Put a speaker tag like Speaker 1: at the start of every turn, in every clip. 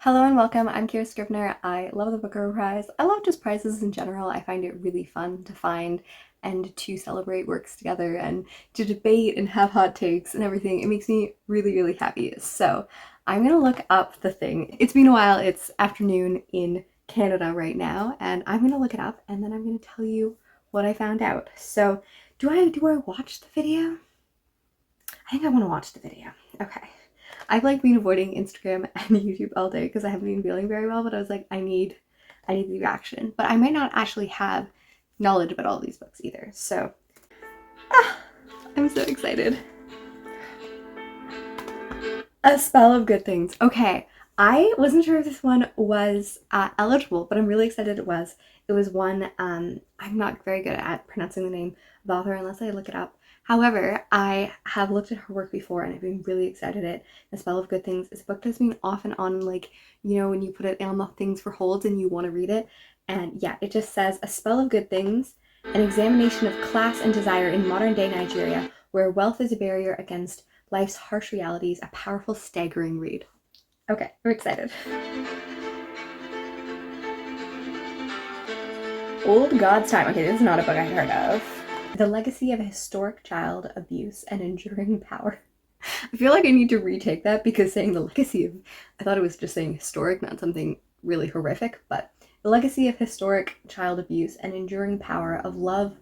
Speaker 1: Hello and welcome. I'm Kira Scribner. I love the Booker Prize. I love just prizes in general. I find it really fun to find and to celebrate works together and to debate and have hot takes and everything. It makes me really, really happy. So I'm gonna look up the thing. It's been a while. It's afternoon in Canada right now, and I'm gonna look it up and then I'm gonna tell you what I found out. So do I watch the video? I think I want to watch the video. Okay. I've like been avoiding Instagram and YouTube all day because I haven't been feeling very well, but I was like, I need the reaction. But I might not actually have knowledge about all these books either. So I'm so excited. A Spell of Good Things. Okay. I wasn't sure if this one was eligible, but I'm really excited it was. It was one, I'm not very good at pronouncing the name of the author unless I look it up. However, I have looked at her work before and I've been really excited at it. The Spell of Good Things is a book that's been off and on, like, you know, when you put it on the things for holds and you want to read it. And yeah, it just says A Spell of Good Things, an examination of class and desire in modern day Nigeria, where wealth is a barrier against life's harsh realities, a powerful, staggering read. Okay, I'm excited. Old God's Time. Okay, this is not a book I'd heard of. The Legacy of Historic Child Abuse and Enduring Power. I feel like I need to retake that because saying the legacy of, I thought it was just saying historic, not something really horrific, but the legacy of historic child abuse and enduring power of love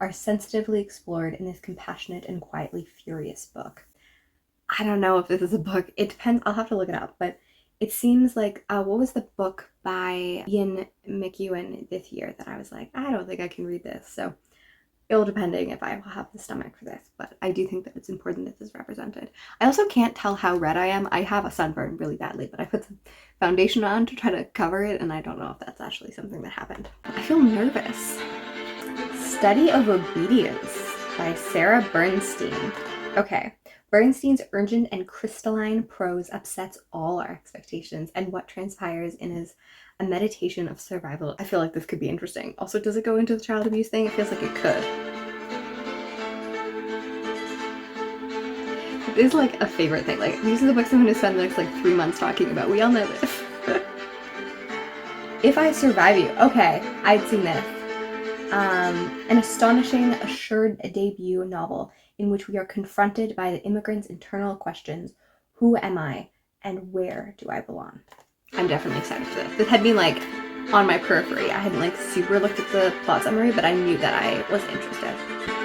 Speaker 1: are sensitively explored in this compassionate and quietly furious book. I don't know if this is a book. It depends. I'll have to look it up, but it seems like, what was the book by Ian McEwan this year that I was like, I don't think I can read this. So it'll depending if I will have the stomach for this, but I do think that it's important that this is represented. I also can't tell how red I am. I have a sunburn really badly, but I put some foundation on to try to cover it, and I don't know if that's actually something that happened. I feel nervous. Study of Obedience by Sarah Bernstein. Okay. Bernstein's urgent and crystalline prose upsets all our expectations, and what transpires in is a meditation of survival. I feel like this could be interesting. Also, does it go into the child abuse thing? It feels like it could. It is like a favorite thing. Like, these are the books I'm going to spend the next like 3 months talking about. We all know this. If I Survive You. Okay, I'd seen this. An astonishing, assured debut novel in which we are confronted by the immigrant's internal questions. Who am I? And where do I belong? I'm definitely excited for this. This had been like on my periphery. I hadn't like super looked at the plot summary, but I knew that I was interested.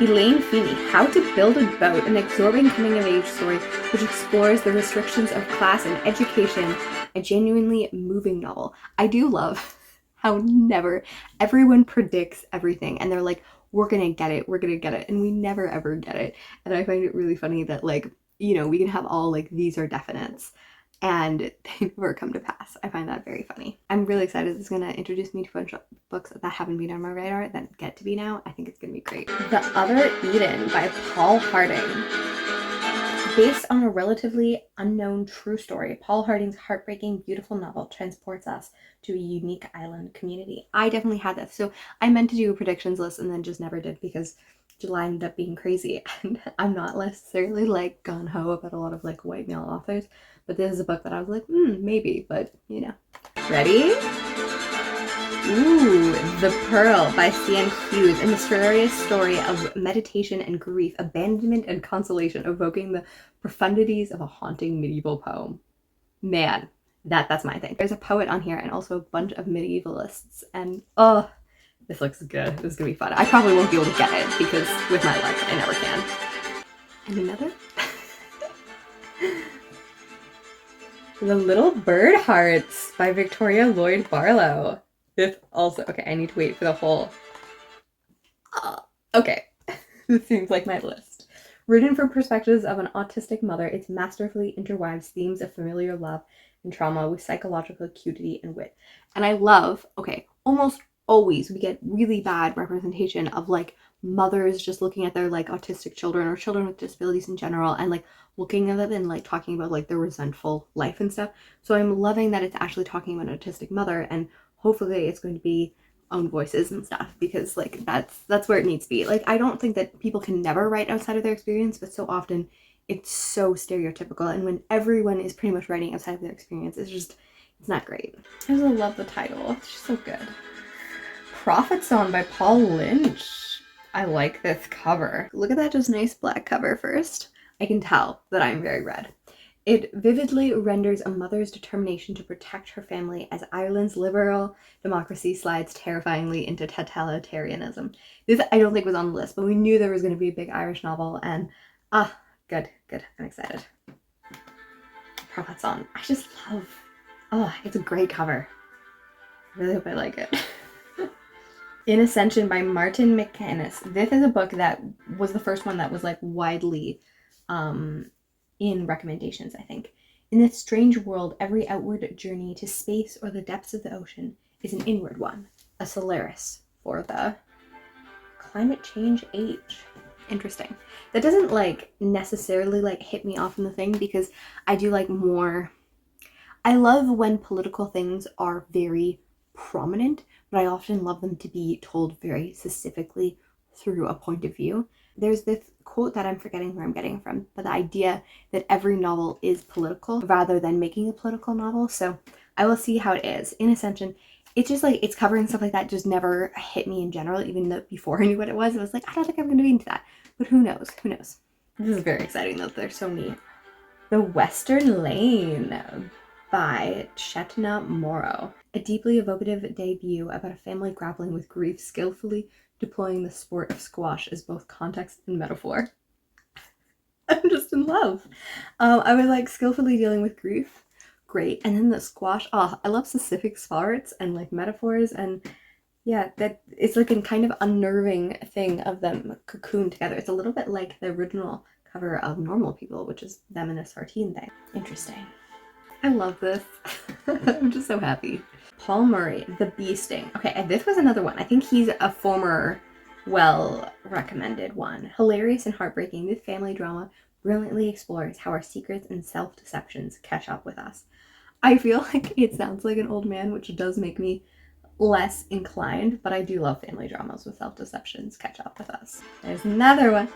Speaker 1: Elaine Feeney, How to Build a Boat, an absorbing coming-of-age story which explores the restrictions of class and education, a genuinely moving novel. I do love how never everyone predicts everything and they're like, we're gonna get it, and we never ever get it. And I find it really funny that, like, you know, we can have all like these are definites and they never come to pass. I find that very funny. I'm really excited. This is gonna introduce me to a bunch of books that haven't been on my radar that get to be now. I think it's gonna be great. The Other Eden by Paul Harding. Based on a relatively unknown true story, Paul Harding's heartbreaking, beautiful novel transports us to a unique island community. I definitely had this. So I meant to do a predictions list and then just never did because July ended up being crazy. And I'm not necessarily like gung-ho about a lot of like white male authors, but this is a book that I was like, maybe, but you know. Ready? Ooh, The Pearl by Cn Hughes, a mysterious story of meditation and grief, abandonment and consolation, evoking the profundities of a haunting medieval poem. Man, that's my thing. There's a poet on here and also a bunch of medievalists, and oh, this looks good. This is gonna be fun. I probably won't be able to get it because with my luck, I never can. And another? The Little Bird Hearts by Victoria Lloyd Barlow. This also, okay, I need to wait for the whole, okay, this seems like my list. Written from perspectives of an autistic mother, it masterfully interweaves themes of familiar love and trauma with psychological acuity and wit. And I love, okay, almost always we get really bad representation of like mothers just looking at their like autistic children or children with disabilities in general and like looking at them and like talking about like their resentful life and stuff. So I'm loving that it's actually talking about an autistic mother, and hopefully it's going to be own voices and stuff, because like that's where it needs to be. Like, I don't think that people can never write outside of their experience, but so often it's so stereotypical, and when everyone is pretty much writing outside of their experience, it's just, It's not great. I just love the title. It's just so good. Prophet Song by Paul Lynch. I like this cover. Look at that just nice black cover first. I can tell that I'm very red. It vividly renders a mother's determination to protect her family as Ireland's liberal democracy slides terrifyingly into totalitarianism. This I don't think was on the list, but we knew there was going to be a big Irish novel, and good. I'm excited. Prophet Song. I just love, it's a great cover. I really hope I like it. In Ascension by Martin McManus. This is a book that was the first one that was like widely in recommendations, I think. In this strange world, every outward journey to space or the depths of the ocean is an inward one, a Solaris for the climate change age. Interesting. That doesn't like necessarily like hit me off in the thing, because I do like more. I love when political things are very prominent, but I often love them to be told very specifically through a point of view. There's this quote that I'm forgetting where I'm getting it from, but the idea that every novel is political rather than making a political novel. So I will see how it is. In Ascension, it's just like, it's covering stuff like that just never hit me in general, even though before I knew what it was, I was like, I don't think I'm going to be into that. But who knows? Who knows? This is very exciting though. They're so neat. The Western Lane by Chetna Morrow. A deeply evocative debut about a family grappling with grief, skillfully deploying the sport of squash as both context and metaphor. I'm just in love. I was like, skillfully dealing with grief. Great. And then the squash. I love specific sports and like metaphors, and yeah, that it's like a kind of unnerving thing of them cocooned together. It's a little bit like the original cover of Normal People, which is them in a sartine thing. Interesting. I love this. I'm just so happy. Paul Murray, The Bee Sting. Okay, and this was another one. I think he's a former well-recommended one. Hilarious and heartbreaking, this family drama brilliantly explores how our secrets and self-deceptions catch up with us. I feel like it sounds like an old man, which does make me less inclined, but I do love family dramas with self-deceptions catch up with us. There's another one.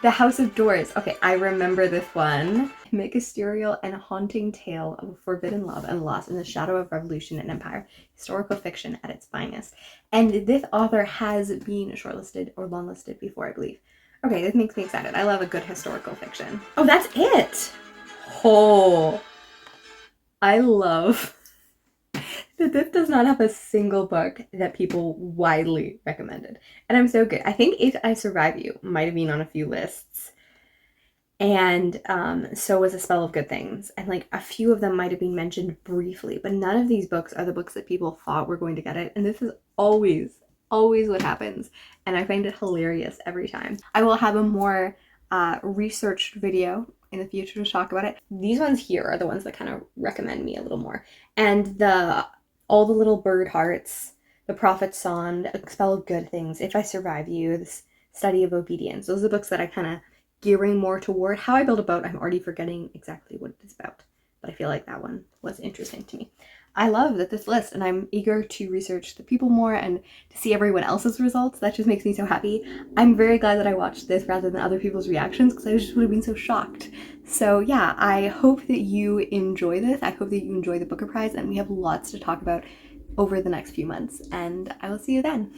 Speaker 1: The House of Doors. Okay, I remember this one. Magisterial and haunting tale of a forbidden love and loss in the shadow of revolution and empire. Historical fiction at its finest. And this author has been shortlisted or longlisted before, I believe. Okay, this makes me excited. I love a good historical fiction. Oh, that's it! Oh, I love that this does not have a single book that people widely recommended. And I'm so good. I think If I Survive You might have been on a few lists. And so was A Spell of Good Things. And like a few of them might have been mentioned briefly, but none of these books are the books that people thought were going to get it. And this is always what happens. And I find it hilarious every time. I will have a more researched video in the future to talk about it. These ones here are the ones that kind of recommend me a little more. And All the Little Bird Hearts, The Prophet's Song, A Spell of Good Things, If I Survive You, The Study of Obedience. Those are the books that I kind of gearing more toward. How I Build a Boat, I'm already forgetting exactly what it's about, but I feel like that one was interesting to me. I love that this list, and I'm eager to research the people more and to see everyone else's results. That just makes me so happy. I'm very glad that I watched this rather than other people's reactions, because I just would have been so shocked. So yeah, I hope that you enjoy this. I hope that you enjoy the Booker Prize, and we have lots to talk about over the next few months, and I will see you then.